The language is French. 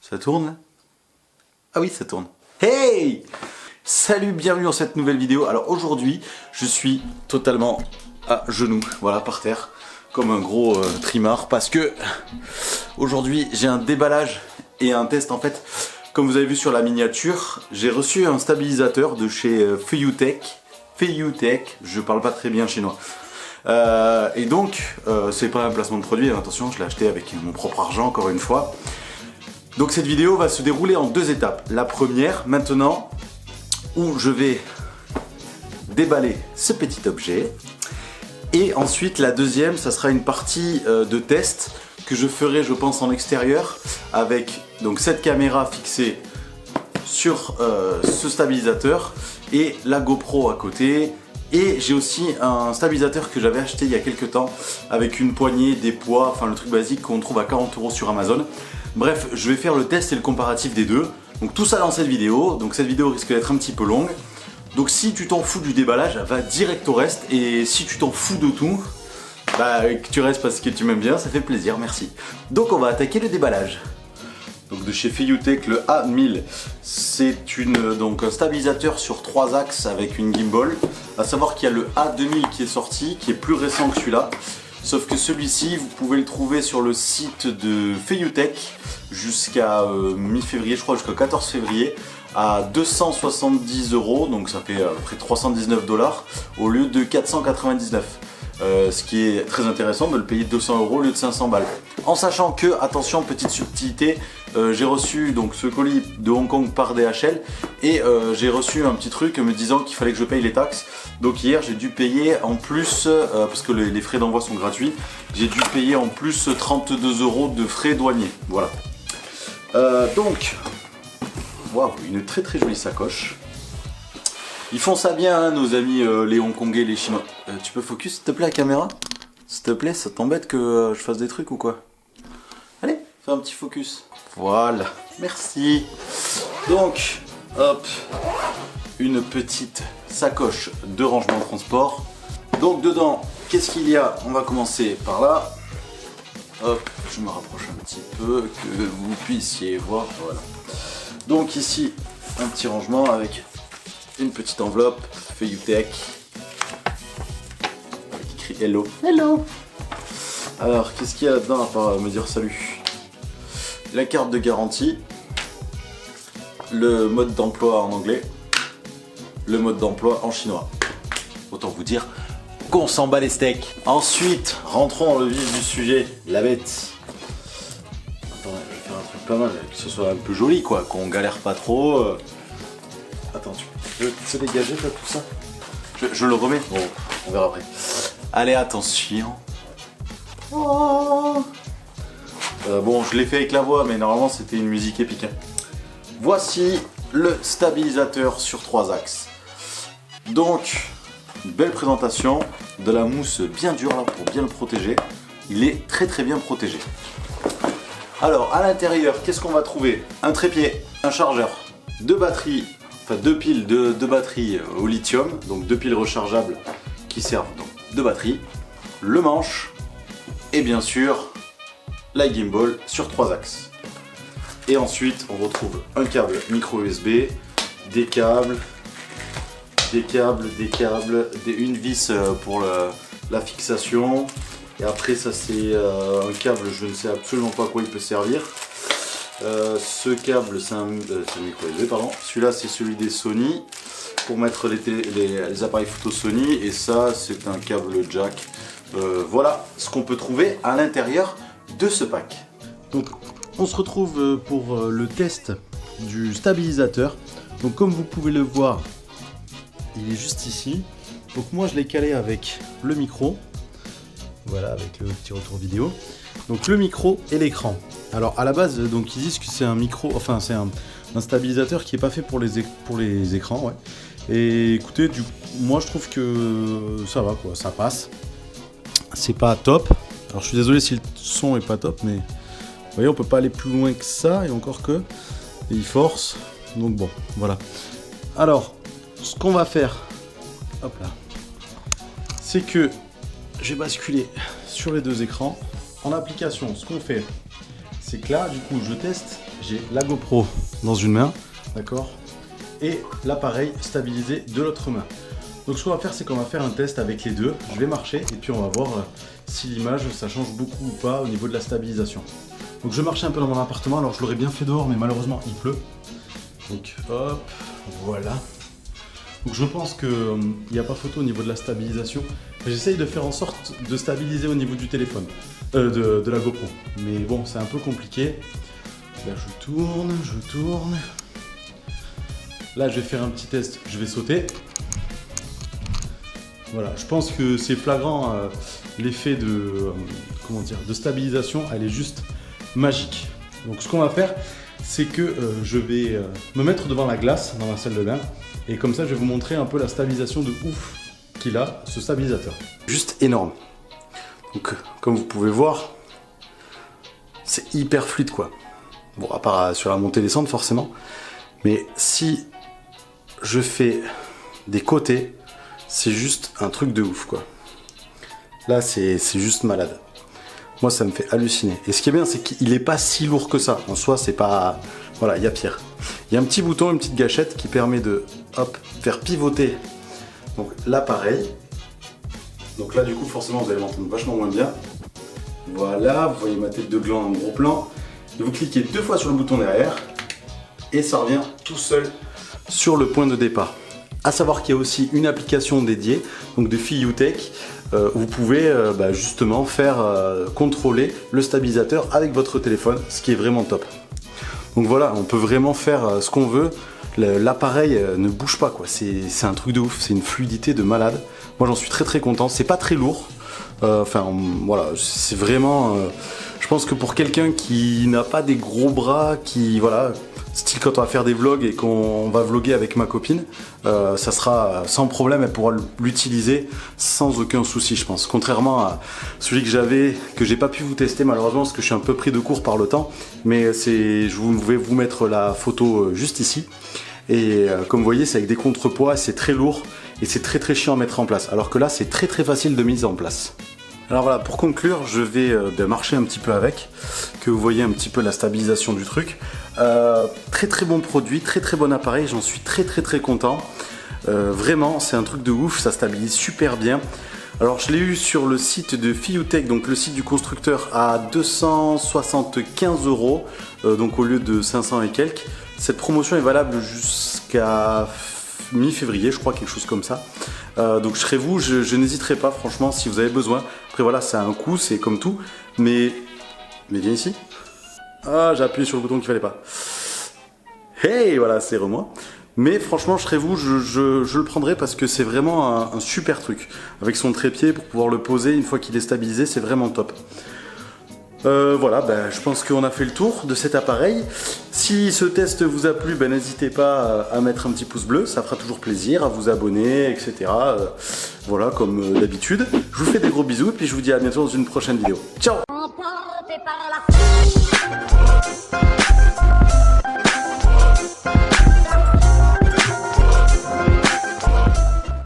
Ça tourne là? Ah oui, ça tourne. Hey! Salut, bienvenue dans cette nouvelle vidéo. Alors aujourd'hui, je suis totalement à genoux, voilà, par terre, comme un gros trimard, parce que aujourd'hui j'ai un déballage et un test. En fait, comme vous avez vu sur la miniature, j'ai reçu un stabilisateur de chez Feiyutech. Feiyutech, je parle pas très bien chinois. Et donc, c'est pas un placement de produit, attention, je l'ai acheté avec mon propre argent, encore une fois. Donc cette vidéo va se dérouler en deux étapes. La première, maintenant, où je vais déballer ce petit objet. Et ensuite, la deuxième, ça sera une partie de test que je ferai, je pense, en extérieur, avec donc cette caméra fixée sur ce stabilisateur et la GoPro à côté. Et j'ai aussi un stabilisateur que j'avais acheté il y a quelques temps avec une poignée, des poids, enfin le truc basique qu'on trouve à 40 € sur Amazon. Bref, je vais faire le test et le comparatif des deux. Donc tout ça dans cette vidéo. Donc cette vidéo risque d'être un petit peu longue. Donc si tu t'en fous du déballage, va direct au reste. Et si tu t'en fous de tout, bah que tu restes parce que tu m'aimes bien, ça fait plaisir, merci. Donc on va attaquer le déballage. Donc de chez Feiyutech, le A1000, c'est donc un stabilisateur sur 3 axes avec une gimbal. A savoir qu'il y a le A2000 qui est sorti, qui est plus récent que celui-là. Sauf que celui-ci, vous pouvez le trouver sur le site de Feiyutech jusqu'à mi-février, je crois jusqu'au 14 février, à 270 €, donc ça fait à peu près 319 $, au lieu de 499. Ce qui est très intéressant de le payer 200 € au lieu de 500 balles. En sachant que, attention, petite subtilité, j'ai reçu donc ce colis de Hong Kong par DHL et j'ai reçu un petit truc me disant qu'il fallait que je paye les taxes. Donc hier j'ai dû payer en plus, parce que les frais d'envoi sont gratuits, j'ai dû payer en plus 32 € de frais douaniers. Voilà. Donc, waouh, une très très jolie sacoche. Ils font ça bien, hein, nos amis les Hongkongais, les Chinois. Tu peux focus s'il te plaît la caméra? S'il te plaît, ça t'embête que je fasse des trucs ou quoi? Allez, fais un petit focus. Voilà, merci. Donc, hop, une petite sacoche de rangement de transport. Donc dedans, qu'est-ce qu'il y a? On va commencer par là. Hop, je me rapproche un petit peu, que vous puissiez voir. Voilà. Donc ici, un petit rangement avec une petite enveloppe Feiyutech avec écrit hello. Hello. Alors qu'est-ce qu'il y a là-dedans à part me dire salut? La carte de garantie, le mode d'emploi en anglais, le mode d'emploi en chinois. Autant vous dire qu'on s'en bat les steaks. Ensuite, rentrons dans le vif du sujet, la bête. Attends, je vais faire un truc pas mal, que ce soit un peu joli quoi, qu'on galère pas trop. Attends, tu peux se dégager là, tout ça? Je le remets? Bon, on verra après. Allez, attention. Oh. Bon, je l'ai fait avec la voix, mais normalement c'était une musique épique. Hein. Voici le stabilisateur sur 3 axes. Donc, belle présentation, de la mousse bien dure là pour bien le protéger. Il est très très bien protégé. Alors, à l'intérieur, qu'est-ce qu'on va trouver? Un trépied, un chargeur, 2 batteries. Enfin, 2 piles de batterie au lithium, donc 2 piles rechargeables qui servent donc de batterie, le manche et bien sûr la gimbal sur 3 axes. Et ensuite on retrouve un câble micro USB, des câbles, une vis pour la fixation et après ça c'est un câble, je ne sais absolument pas à quoi il peut servir. Ce câble c'est un micro USB, pardon. Celui-là c'est celui des Sony pour mettre les appareils photo Sony et ça c'est un câble jack. Voilà ce qu'on peut trouver à l'intérieur de ce pack. Donc on se retrouve pour le test du stabilisateur. Donc comme vous pouvez le voir, il est juste ici. Donc moi je l'ai calé avec le micro. Voilà, avec le petit retour vidéo. Donc le micro et l'écran. Alors à la base, donc ils disent que c'est un micro, enfin c'est un stabilisateur qui est pas fait pour les écrans, ouais. Et écoutez, moi je trouve que ça va quoi, ça passe. C'est pas top. Alors je suis désolé si le son est pas top, mais vous voyez on peut pas aller plus loin que ça et encore que il force. Donc bon, voilà. Alors ce qu'on va faire, hop là, c'est que je vais basculer sur les deux écrans. En application, ce qu'on fait, c'est que là, du coup, je teste j'ai la GoPro dans une main, d'accord, et l'appareil stabilisé de l'autre main. Donc ce qu'on va faire, c'est qu'on va faire un test avec les deux. Je vais marcher et puis on va voir si l'image ça change beaucoup ou pas au niveau de la stabilisation. Donc je marchais un peu dans mon appartement, alors je l'aurais bien fait dehors mais malheureusement il pleut. Donc hop, voilà. Donc je pense qu'il n'y a pas photo au niveau de la stabilisation. J'essaye de faire en sorte de stabiliser au niveau du téléphone, de la GoPro. Mais bon, c'est un peu compliqué. Là je tourne. Là je vais faire un petit test, je vais sauter. Voilà, je pense que c'est flagrant, l'effet de, de stabilisation, elle est juste magique. Donc ce qu'on va faire, c'est que je vais me mettre devant la glace dans ma salle de bain et comme ça je vais vous montrer un peu la stabilisation de ouf qu'il a, ce stabilisateur. Juste énorme. Donc comme vous pouvez voir, c'est hyper fluide quoi. Bon, à part sur la montée-descente forcément, mais si je fais des côtés, c'est juste un truc de ouf quoi. Là c'est juste malade. Moi ça me fait halluciner. Et ce qui est bien c'est qu'il n'est pas si lourd que ça. En soi c'est pas... Voilà, il y a pire. Il y a un petit bouton, une petite gâchette qui permet de hop, faire pivoter donc l'appareil. Donc là du coup forcément vous allez m'entendre vachement moins bien. Voilà, vous voyez ma tête de gland en gros plan. Et vous cliquez 2 fois sur le bouton derrière et ça revient tout seul sur le point de départ. À savoir qu'il y a aussi une application dédiée, donc de FiUtech, vous pouvez justement faire contrôler le stabilisateur avec votre téléphone, ce qui est vraiment top. Donc voilà, on peut vraiment faire ce qu'on veut, l'appareil ne bouge pas quoi, c'est un truc de ouf, c'est une fluidité de malade. Moi j'en suis très content, c'est pas très lourd, voilà, c'est vraiment, je pense que pour quelqu'un qui n'a pas des gros bras, qui voilà, style quand on va faire des vlogs et qu'on va vlogger avec ma copine, ça sera sans problème, elle pourra l'utiliser sans aucun souci je pense. Contrairement à celui que j'avais, que j'ai pas pu vous tester malheureusement parce que je suis un peu pris de court par le temps, mais je vais vous mettre la photo juste ici. Et comme vous voyez c'est avec des contrepoids, c'est très lourd et c'est très chiant à mettre en place. Alors que là c'est très facile de mise en place. Alors voilà, pour conclure, je vais marcher un petit peu avec, que vous voyez un petit peu la stabilisation du truc. Très bon produit, très bon appareil, j'en suis très content. Vraiment, c'est un truc de ouf, ça stabilise super bien. Alors je l'ai eu sur le site de FiUtech, donc le site du constructeur, à 275 €, donc au lieu de 500 et quelques. Cette promotion est valable jusqu'à mi-février, je crois, quelque chose comme ça. Donc je serai vous, je n'hésiterai pas franchement si vous avez besoin. Après voilà, ça a un coût, c'est comme tout, mais viens ici. Ah, j'ai appuyé sur le bouton qu'il fallait pas. Hey, voilà, c'est moi. Mais franchement, je serai vous, je le prendrai parce que c'est vraiment un super truc. Avec son trépied pour pouvoir le poser une fois qu'il est stabilisé, c'est vraiment top. Voilà, je pense qu'on a fait le tour de cet appareil. Si ce test vous a plu, n'hésitez pas à mettre un petit pouce bleu, ça fera toujours plaisir, à vous abonner, etc. Voilà, comme d'habitude. Je vous fais des gros bisous et puis je vous dis à bientôt dans une prochaine vidéo. Ciao! Emporté par la